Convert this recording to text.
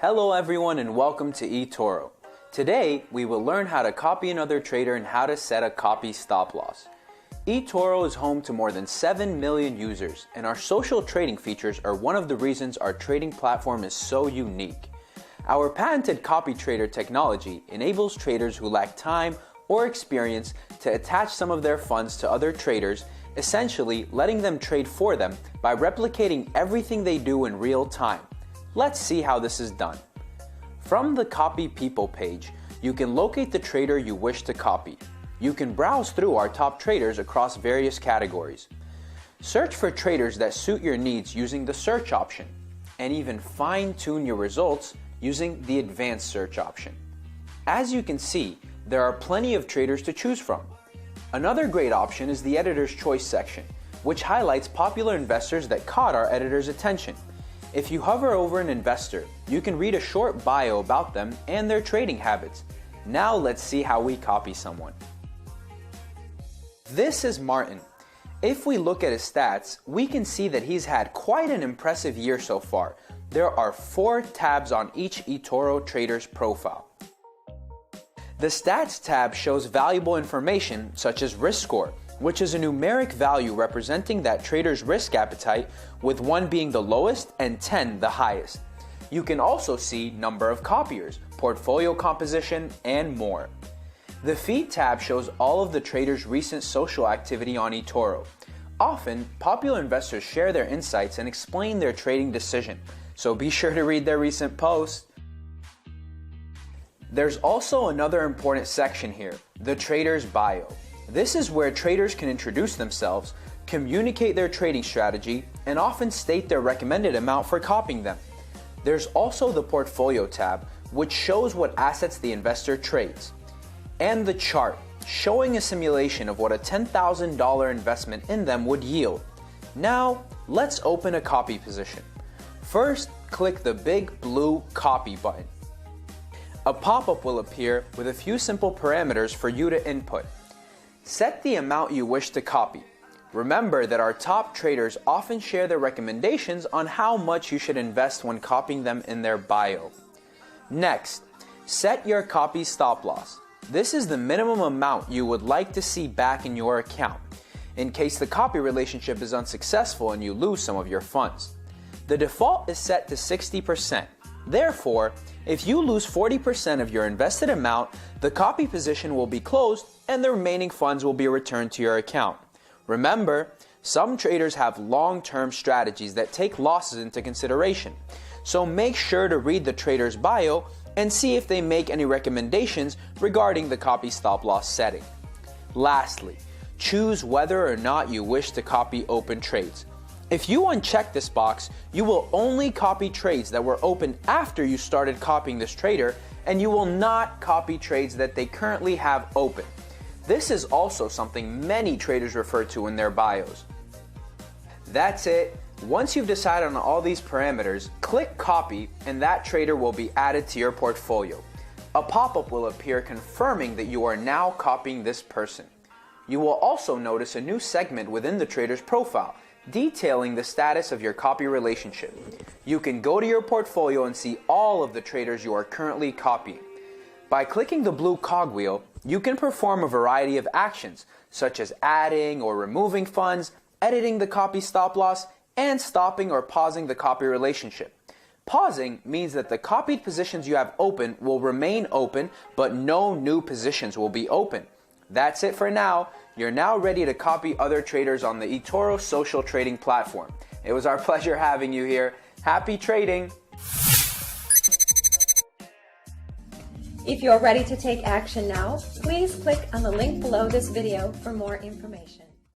Hello everyone and welcome to eToro. Today we will learn how to copy another trader and how to set a copy stop loss. eToro is home to more than 7 million users, and our social trading features are one of the reasons our trading platform is so unique. Our patented CopyTrader technology enables traders who lack time or experience to attach some of their funds to other traders, essentially letting them trade for them by replicating everything they do in real time. Let's see how this is done. From the Copy People page, you can locate the trader you wish to copy. You can browse through our top traders across various categories. Search for traders that suit your needs using the search option, and even fine-tune your results using the advanced search option. As you can see, there are plenty of traders to choose from. Another great option is the Editor's Choice section, which highlights popular investors that caught our editor's attention. If you hover over an investor, you can read a short bio about them and their trading habits. Now let's see how we copy someone. This is Martin. If we look at his stats, we can see that he's had quite an impressive year so far. There are 4 tabs on each eToro trader's profile. The Stats tab shows valuable information such as risk score, which is a numeric value representing that trader's risk appetite, with 1 being the lowest and 10 the highest. You can also see number of copiers, portfolio composition, and more. The Feed tab shows all of the trader's recent social activity on eToro. Often, popular investors share their insights and explain their trading decision, so be sure to read their recent posts. There's also another important section here, the trader's bio. This is where traders can introduce themselves, communicate their trading strategy, and often state their recommended amount for copying them. There's also the Portfolio tab, which shows what assets the investor trades, and the chart, showing a simulation of what a $10,000 investment in them would yield. Now, let's open a copy position. First, click the big blue Copy button. A pop-up will appear with a few simple parameters for you to input. Set the amount you wish to copy. Remember that our top traders often share their recommendations on how much you should invest when copying them in their bio. Next, set your copy stop loss. This is the minimum amount you would like to see back in your account, in case the copy relationship is unsuccessful and you lose some of your funds. The default is set to 60%. Therefore, if you lose 40% of your invested amount, the copy position will be closed and the remaining funds will be returned to your account. Remember, some traders have long-term strategies that take losses into consideration, so make sure to read the trader's bio and see if they make any recommendations regarding the copy stop loss setting. Lastly, choose whether or not you wish to copy open trades. If you uncheck this box, you will only copy trades that were opened after you started copying this trader, and you will not copy trades that they currently have open. This is also something many traders refer to in their bios. That's it. Once you've decided on all these parameters, click Copy and that trader will be added to your portfolio. A pop-up will appear confirming that you are now copying this person. You will also notice a new segment within the trader's profile, detailing the status of your copy relationship. You can go to your portfolio and see all of the traders you are currently copying. By clicking the blue cogwheel, you can perform a variety of actions, such as adding or removing funds, editing the copy stop loss, and stopping or pausing the copy relationship. Pausing means that the copied positions you have open will remain open, but no new positions will be open. That's it for now. You're now ready to copy other traders on the eToro social trading platform. It was our pleasure having you here. Happy trading! If you're ready to take action now, please click on the link below this video for more information.